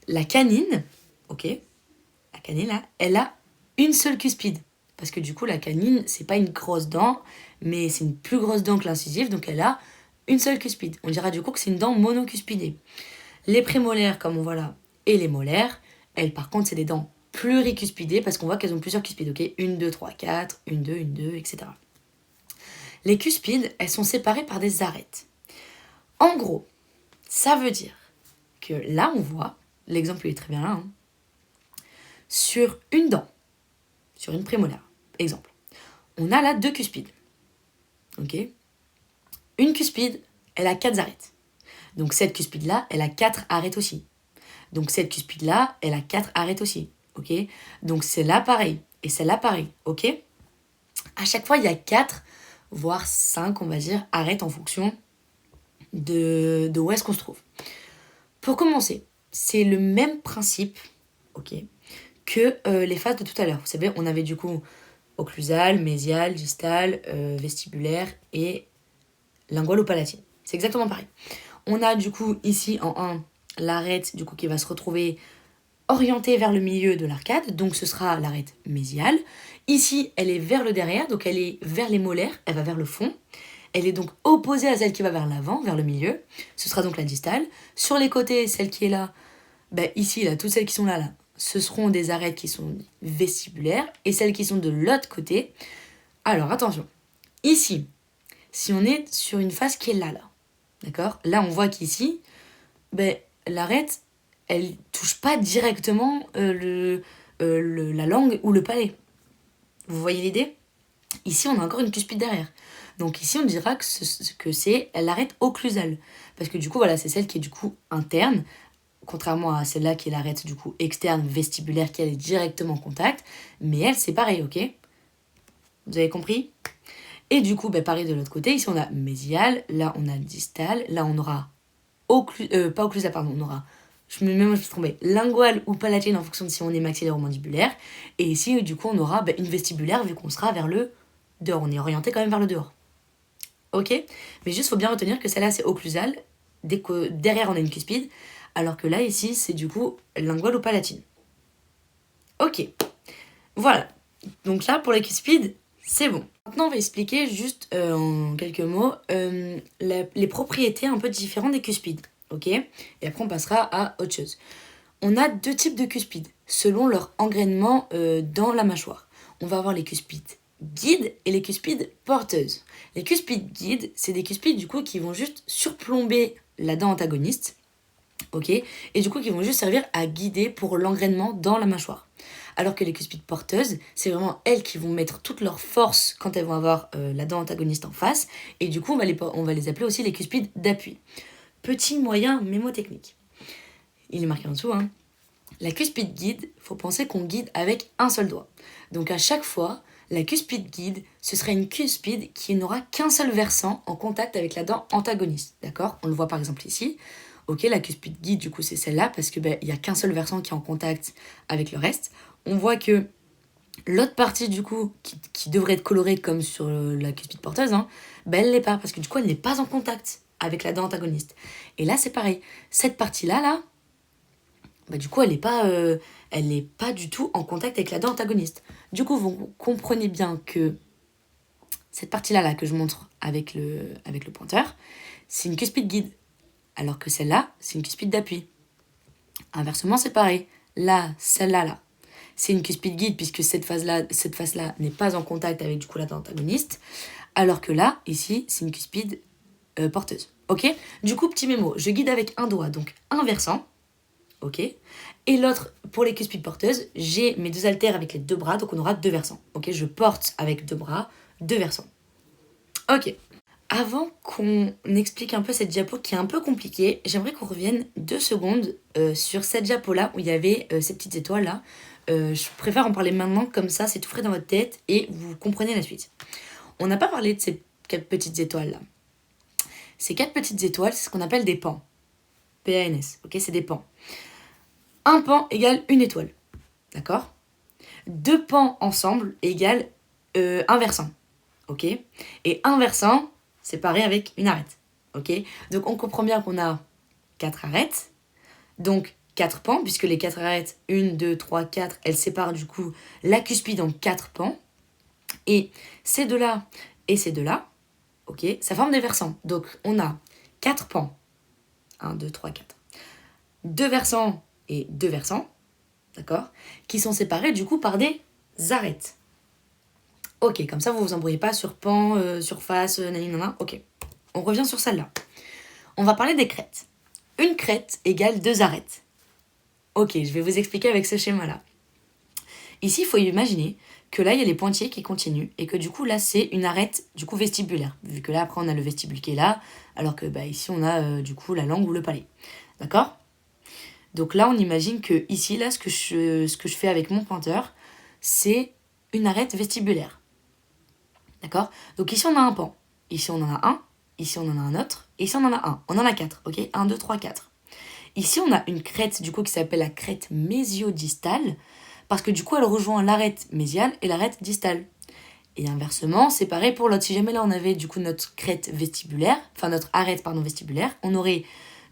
La canine, ok, la canine là, elle a une seule cuspide. Parce que du coup la canine, c'est pas une grosse dent, mais c'est une plus grosse dent que l'incisive, donc elle a une seule cuspide. On dira du coup que c'est une dent monocuspidée. Les prémolaires, comme on voit là, et les molaires, elles par contre c'est des dents pluricuspidées parce qu'on voit qu'elles ont plusieurs cuspides, ok, 1, 2, 3, 4, 1, 2, 1, 2, etc. Les cuspides, elles sont séparées par des arêtes. En gros, ça veut dire que là, on voit, l'exemple est très bien là, hein, sur une dent, sur une prémolaire, exemple, on a là 2 cuspides. Ok. Une cuspide, elle a 4 arêtes. Donc cette cuspide-là, elle a 4 arêtes aussi. Donc cette cuspide-là, elle a 4 arêtes aussi. Ok. Donc celle-là, pareil. Et celle-là, pareil. Ok. À chaque fois, il y a 4, voire 5, on va dire, arêtes en fonction de où est-ce qu'on se trouve. Pour commencer, c'est le même principe, ok, que les phases de tout à l'heure. Vous savez, on avait du coup occlusal, mésial, distal, vestibulaire et lingualo-palatine. C'est exactement pareil. On a du coup ici en 1 l'arête du coup qui va se retrouver orientée vers le milieu de l'arcade, donc ce sera l'arête mésiale. Ici, elle est vers le derrière, donc elle est vers les molaires, elle va vers le fond. Elle est donc opposée à celle qui va vers l'avant, vers le milieu. Ce sera donc la distale. Sur les côtés, celle qui est là, ici, là, toutes celles qui sont là, ce seront des arêtes qui sont vestibulaires. Et celles qui sont de l'autre côté. Alors, attention. Ici, si on est sur une face qui est là, d'accord ? Là, on voit qu'ici, l'arête, elle touche pas directement la langue ou le palais. Vous voyez l'idée ? Ici, on a encore une cuspide derrière. Donc ici, on dira que c'est l'arête occlusale. Parce que du coup, voilà, c'est celle qui est du coup interne, contrairement à celle-là qui est l'arête du coup externe, vestibulaire, qui elle est directement en contact. Mais elle, c'est pareil, ok ? Vous avez compris ? Et du coup, pareil de l'autre côté, ici on a mésial, là on a distal, là on aura pas occlusal, pardon, on aura, je me suis trompée, lingual ou palatine en fonction de si on est maxillaire ou mandibulaire. Et ici, du coup, on aura une vestibulaire vu qu'on sera vers le dehors. On est orienté quand même vers le dehors. Ok ? Mais juste, faut bien retenir que celle-là, c'est occlusal, dès que derrière on a une cuspide, alors que là, ici, c'est du coup lingual ou palatine. Ok. Voilà. Donc là, pour les cuspides, c'est bon. Maintenant, on va expliquer juste en quelques mots les propriétés un peu différentes des cuspides. Ok ? Et après, on passera à autre chose. On a 2 types de cuspides, selon leur engrainement dans la mâchoire. On va avoir les cuspides guides et les cuspides porteuses. Les cuspides guides, c'est des cuspides du coup qui vont juste surplomber la dent antagoniste, ok, et du coup qui vont juste servir à guider pour l'engrainement dans la mâchoire. Alors que les cuspides porteuses, c'est vraiment elles qui vont mettre toute leur force quand elles vont avoir la dent antagoniste en face, et du coup on va les appeler aussi les cuspides d'appui. Petit moyen mémotechnique. Il est marqué en dessous, hein. La cuspide guide, faut penser qu'on guide avec un seul doigt. Donc à chaque fois, la cuspide guide, ce serait une cuspide qui n'aura qu'un seul versant en contact avec la dent antagoniste. D'accord ? On le voit par exemple ici. Ok, la cuspide guide, du coup, c'est celle-là parce que il y a qu'un seul versant qui est en contact avec le reste. On voit que l'autre partie, du coup, qui devrait être colorée comme sur la cuspide porteuse, hein, elle l'est pas parce que du coup, elle n'est pas en contact avec la dent antagoniste. Et là, c'est pareil. Cette partie-là, du coup, elle est pas du tout en contact avec la dent antagoniste. Du coup, vous comprenez bien que cette partie-là que je montre avec le pointeur, c'est une cuspide guide. Alors que celle-là, c'est une cuspide d'appui. Inversement, c'est pareil. Là, celle-là, c'est une cuspide guide puisque cette face-là n'est pas en contact avec du coup la dent antagoniste. Alors que là, ici, c'est une cuspide porteuse. Ok ? Du coup, petit mémo, je guide avec un doigt, donc un versant. Ok ? Et l'autre, pour les cuspides porteuses, j'ai mes 2 haltères avec les 2 bras, donc on aura 2 versants. Ok ? Je porte avec 2 bras, 2 versants. Ok. Avant qu'on explique un peu cette diapo qui est un peu compliquée, j'aimerais qu'on revienne 2 secondes sur cette diapo-là où il y avait ces petites étoiles-là. Je préfère en parler maintenant, comme ça c'est tout frais dans votre tête et vous comprenez la suite. On n'a pas parlé de ces 4 petites étoiles-là. Ces 4 petites étoiles, c'est ce qu'on appelle des pans. P-A-N-S, ok, c'est des pans. Un pan égale une étoile, d'accord ? 2 pans ensemble égale un versant. ok? Et un versant séparé avec une arête, ok? Donc on comprend bien qu'on a 4 arêtes, donc 4 pans, puisque les 4 arêtes, 1, 2, 3, 4, elles séparent du coup la cuspide en 4 pans. Et ces deux-là et ces deux-là, ok, ça forme des versants. Donc on a 4 pans, 1, 2, 3, 4. 2 versants et 2 versants, d'accord, qui sont séparés du coup par des arêtes. Ok, comme ça vous vous embrouillez pas sur pan, surface, naninana, ok. On revient sur celle-là. On va parler des crêtes. Une crête égale 2 arêtes. Ok, je vais vous expliquer avec ce schéma-là. Ici, il faut imaginer que là, il y a les pointillés qui continuent et que du coup, là, c'est une arête du coup vestibulaire. Vu que là, après, on a le vestibule qui est là, alors que ici, on a du coup la langue ou le palais. D'accord? Donc là, on imagine que ici, là, ce que je fais avec mon pointeur, c'est une arête vestibulaire. D'accord? Donc ici, on a un pan. Ici, on en a un. Ici, on en a un autre. Et ici, on en a un. On en a 4. Ok? 1, 2, 3, 4. Ici, on a une crête du coup qui s'appelle la crête mésiodistale parce que du coup, elle rejoint l'arête mésiale et l'arête distale. Et inversement, c'est pareil pour l'autre. Si jamais là, on avait du coup notre crête vestibulaire, enfin notre arête vestibulaire, on aurait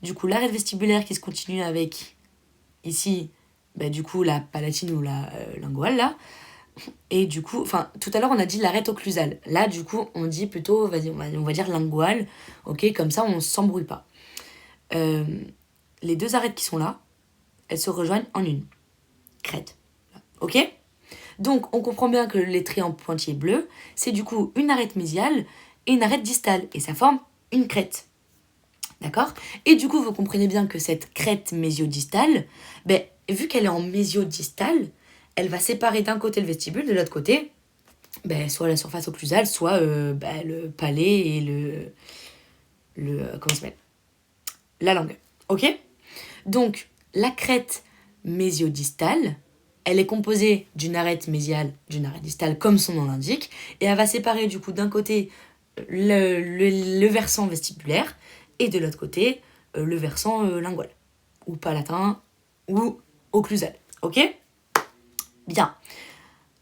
du coup l'arête vestibulaire qui se continue avec ici, du coup la palatine ou la linguale là. Et du coup, enfin tout à l'heure on a dit l'arête occlusale. Là du coup on dit plutôt, vas-y, on va dire linguale, ok, comme ça on s'embrouille pas. Les deux arêtes qui sont là, elles se rejoignent en une crête. Ok? Donc, on comprend bien que les traits en pointillés bleus, c'est du coup une arête mésiale et une arête distale. Et ça forme une crête. D'accord? Et du coup, vous comprenez bien que cette crête mésiodistale, vu qu'elle est en mésiodistale, elle va séparer d'un côté le vestibule, de l'autre côté, soit la surface occlusale, soit le palais et comment ça s'appelle? La langue. Ok? Donc, la crête mésiodistale, elle est composée d'une arête mésiale, d'une arête distale, comme son nom l'indique, et elle va séparer du coup d'un côté le versant vestibulaire et de l'autre côté le versant lingual, ou palatin, ou occlusal. Ok? Bien.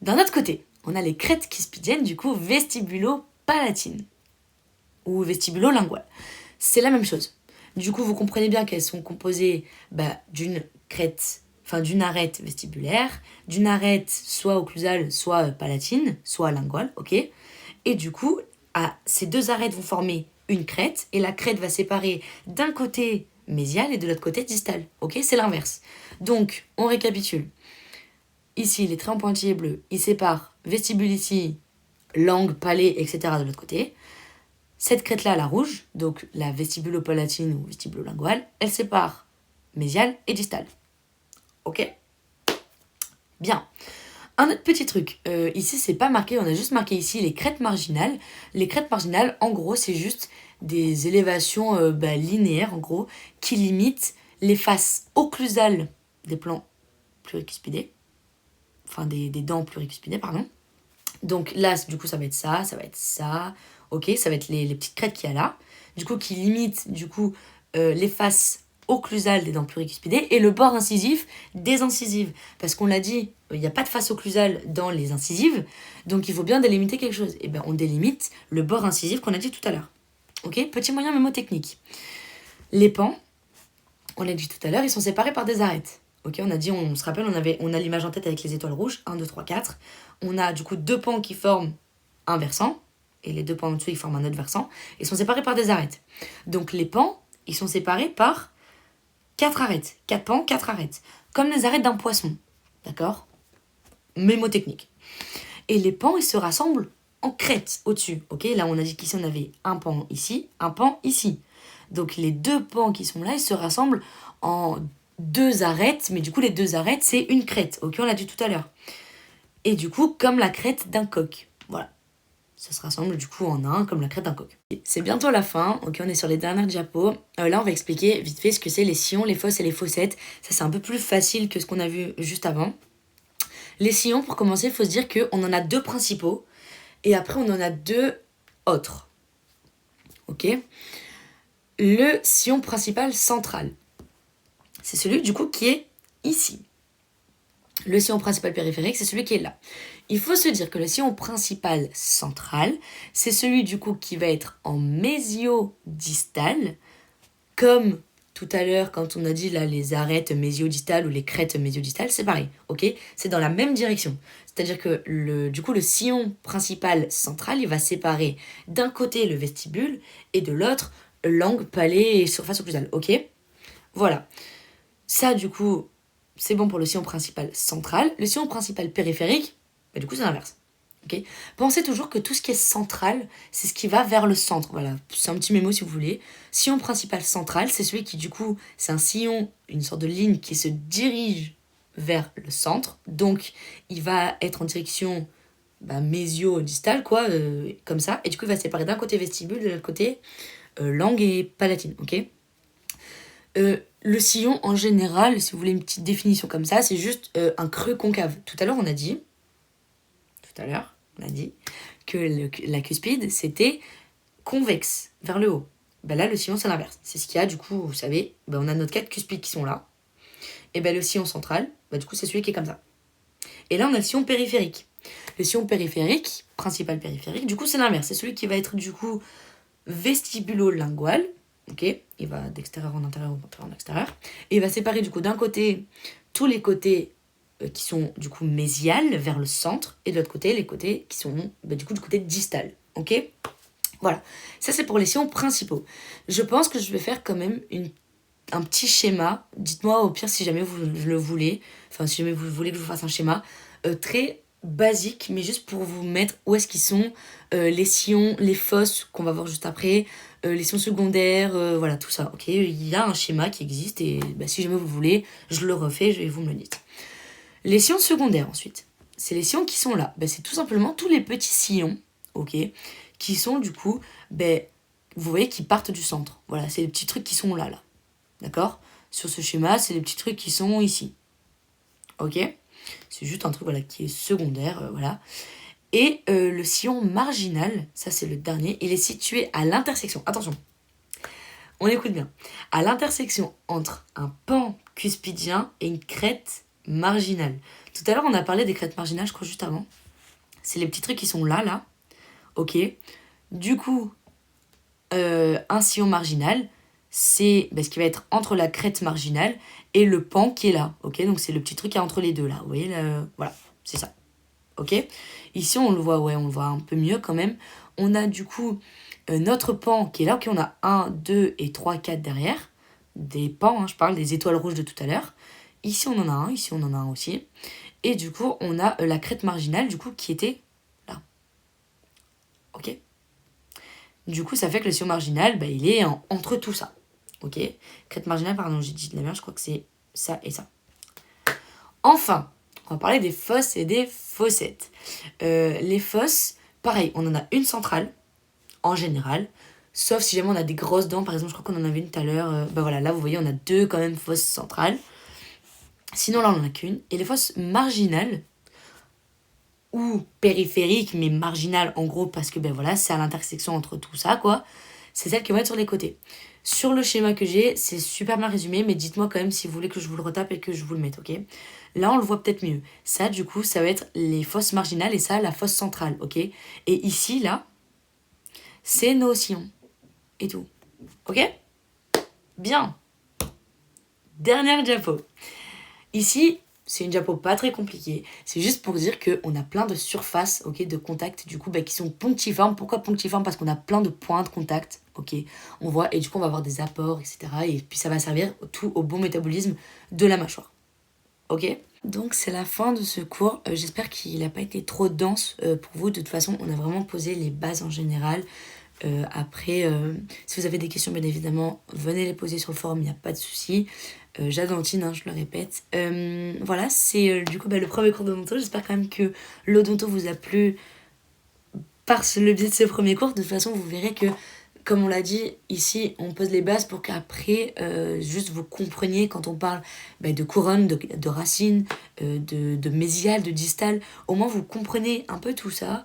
D'un autre côté, on a les crêtes cuspidiennes, du coup vestibulo-palatines, ou vestibulo-linguales. C'est la même chose. Du coup, vous comprenez bien qu'elles sont composées d'une crête, enfin d'une arête vestibulaire, d'une arête soit occlusale, soit palatine, soit linguale, ok? Et du coup, ces deux arêtes vont former une crête, et la crête va séparer d'un côté mésial et de l'autre côté distal, ok? C'est l'inverse. Donc, on récapitule. Ici, les traits en pointillés bleus, ils séparent vestibule ici, langue, palais, etc. de l'autre côté. Cette crête-là, la rouge, donc la vestibulopalatine ou vestibulolinguale, elle sépare mésial et distal. Ok? Bien. Un autre petit truc. Ici, c'est pas marqué, on a juste marqué ici les crêtes marginales. Les crêtes marginales, en gros, c'est juste des élévations linéaires, en gros, qui limitent les faces occlusales des plans pluricuspidés. Enfin, des dents pluricuspidées, pardon. Donc là, du coup, ça va être ça, ok, ça va être les petites crêtes qu'il y a là, du coup, qui limitent, du coup, les faces occlusales des dents pluricuspidées et le bord incisif des incisives. Parce qu'on l'a dit, il n'y a pas de face occlusale dans les incisives, donc il faut bien délimiter quelque chose. Et on délimite le bord incisif qu'on a dit tout à l'heure. Ok, petit moyen mémotechnique. Les pans, on l'a dit tout à l'heure, ils sont séparés par des arêtes. Ok, on a dit, on se rappelle, on a l'image en tête avec les étoiles rouges, 1, 2, 3, 4. On a du coup deux pans qui forment un versant, et les deux pans en dessous, ils forment un autre versant. Ils sont séparés par des arêtes. Donc les pans, ils sont séparés par 4 arêtes. 4 pans, 4 arêtes. Comme les arêtes d'un poisson. D'accord? Mémotechnique. Et les pans, ils se rassemblent en crête au-dessus. Ok, là on a dit qu'ici on avait un pan ici, un pan ici. Donc les deux pans qui sont là, ils se rassemblent en deux arêtes, mais du coup les deux arêtes c'est une crête, ok, on l'a dit tout à l'heure. Et du coup comme la crête d'un coq, voilà. Ça se rassemble du coup en un comme la crête d'un coq. C'est bientôt la fin, ok, on est sur les dernières diapos. Là on va expliquer vite fait ce que c'est les sillons, les fosses et les fossettes. Ça c'est un peu plus facile que ce qu'on a vu juste avant. Les sillons, pour commencer, il faut se dire qu'on en a deux principaux, et après on en a deux autres. Ok? Le sillon principal central, c'est celui du coup qui est ici. Le sillon principal périphérique, c'est celui qui est là. Il faut se dire que le sillon principal central, c'est celui du coup qui va être en mésiodistal, comme tout à l'heure quand on a dit là les arêtes mésiodistales ou les crêtes mésiodistales, c'est pareil, ok? C'est dans la même direction. C'est-à-dire que du coup le sillon principal central, il va séparer d'un côté le vestibule et de l'autre langue, palais et surface occlusale, ok? Voilà. Ça du coup, c'est bon pour le sillon principal central. Le sillon principal périphérique, bah, du coup c'est l'inverse. Okay. Pensez toujours que tout ce qui est central, c'est ce qui va vers le centre. Voilà, c'est un petit mémo si vous voulez. Sillon principal central, c'est celui qui, du coup, c'est un sillon, une sorte de ligne qui se dirige vers le centre. Donc, il va être en direction mésio-distale, quoi, comme ça. Et du coup, il va se séparer d'un côté vestibule, de l'autre côté langue et palatine, ok. Le sillon, en général, si vous voulez une petite définition comme ça, c'est juste un creux concave. Tout à l'heure, on a dit que la cuspide, c'était convexe, vers le haut. Là, le sillon, c'est l'inverse. C'est ce qu'il y a, du coup, vous savez, on a nos 4 cuspides qui sont là. Et le sillon central, du coup, c'est celui qui est comme ça. Et là, on a le sillon périphérique. Le sillon périphérique, principal périphérique, du coup, c'est l'inverse. C'est celui qui va être, du coup, vestibulo-lingual. Ok, il va d'extérieur en intérieur ou d'intérieur en extérieur. Et il va séparer, du coup, d'un côté, tous les côtés qui sont du coup mésiales vers le centre et de l'autre côté les côtés qui sont du coup du côté distal, ok. Voilà, ça c'est pour les sillons principaux. Je pense que je vais faire quand même un petit schéma. Dites-moi au pire si jamais vous le voulez, enfin si jamais vous voulez que je vous fasse un schéma très basique, mais juste pour vous mettre où est-ce qu'ils sont les sillons, les fosses qu'on va voir juste après, les sillons secondaires, voilà tout ça, ok. Il y a un schéma qui existe et si jamais vous voulez, je le refais et vous me le dites. Les sillons secondaires, ensuite, c'est les sillons qui sont là. C'est tout simplement tous les petits sillons, ok, qui sont du coup, vous voyez, qui partent du centre. Voilà, c'est les petits trucs qui sont là. D'accord. Sur ce schéma, c'est les petits trucs qui sont ici. Ok. C'est juste un truc voilà, qui est secondaire, voilà. Et le sillon marginal, ça c'est le dernier, il est situé à l'intersection. Attention, on écoute bien. À l'intersection entre un pan cuspidien et une crête marginale. Tout à l'heure, on a parlé des crêtes marginales, je crois, juste avant. C'est les petits trucs qui sont là. Ok. Du coup, un sillon marginal, c'est ce qui va être entre la crête marginale et le pan qui est là. Ok. Donc, c'est le petit truc qui est entre les deux, là. Vous voyez, voilà, c'est ça. Ok. Ici, on le voit, on le voit un peu mieux quand même. On a du coup notre pan qui est là. Ok, on a 1, 2 et 3, 4 derrière. Des pans, je parle des étoiles rouges de tout à l'heure. Ici, on en a un. Ici, on en a un aussi. Et du coup, on a la crête marginale, du coup, qui était là. Ok. Du coup, ça fait que le sillon marginal, il est entre tout ça. Ok. Crête marginale, pardon, j'ai dit de la merde, je crois que c'est ça et ça. Enfin, on va parler des fosses et des fossettes. Les fosses, pareil, on en a une centrale, en général. Sauf si jamais on a des grosses dents, par exemple, je crois qu'on en avait une tout à l'heure. Voilà, là, vous voyez, on a 2 quand même fosses centrales. Sinon, là, on en a qu'une. Et les fosses marginales, ou périphériques, mais marginales, en gros, parce que, voilà, c'est à l'intersection entre tout ça, quoi. C'est celles qui vont être sur les côtés. Sur le schéma que j'ai, c'est super bien résumé, mais dites-moi quand même si vous voulez que je vous le retape et que je vous le mette, ok. Là, on le voit peut-être mieux. Ça, du coup, ça va être les fosses marginales et ça, la fosse centrale, ok. Et ici, là, c'est nos sillons. Et tout. Ok. Bien. Dernière diapo. Ici, c'est une diapo pas très compliquée. C'est juste pour dire qu'on a plein de surfaces, ok, de contact, du coup, qui sont punctiformes. Pourquoi punctiformes? Parce qu'on a plein de points de contact, ok. On voit, et du coup, on va avoir des apports, etc. Et puis, ça va servir tout au bon métabolisme de la mâchoire. Ok. Donc, c'est la fin de ce cours. J'espère qu'il n'a pas été trop dense pour vous. De toute façon, on a vraiment posé les bases en général. Après, si vous avez des questions, bien évidemment, venez les poser sur le forum, il n'y a pas de souci. J'adantine, je le répète. Voilà, c'est du coup le premier cours d'odonto. J'espère quand même que l'odonto vous a plu par le biais de ce premier cours. De toute façon, vous verrez que, comme on l'a dit, ici, on pose les bases pour qu'après, juste vous compreniez quand on parle de couronne, de racines, de mésial, de distal. Au moins, vous comprenez un peu tout ça.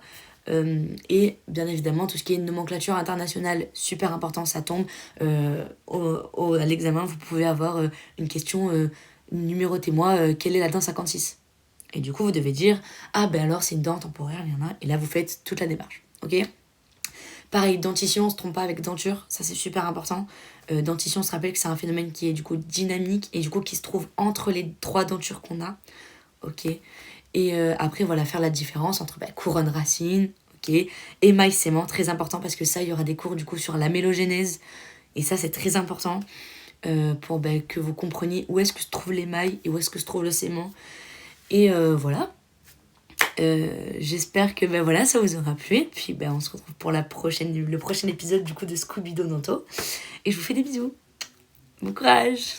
Et bien évidemment tout ce qui est nomenclature internationale, super important, ça tombe à l'examen. Vous pouvez avoir une question, numérotez-moi quelle est la dent 56, Et du coup, vous devez dire, ah ben alors c'est une dent temporaire, il y en a. Et là, vous faites toute la démarche, ok? Pareil, dentition, on se trompe pas avec denture, ça c'est super important. Dentition, on se rappelle que c'est un phénomène qui est du coup dynamique et du coup qui se trouve entre les 3 dentures qu'on a, ok? Et après, voilà, faire la différence entre couronne racine, ok? Émail sément, très important parce que ça, il y aura des cours du coup sur la mélogénèse. Et ça, c'est très important pour que vous compreniez où est-ce que se trouve l'émail et où est-ce que se trouve le sément. Et voilà. J'espère que voilà, ça vous aura plu. Et puis on se retrouve pour le prochain épisode du coup de Scooby-Doo Nanto. Et je vous fais des bisous. Bon courage!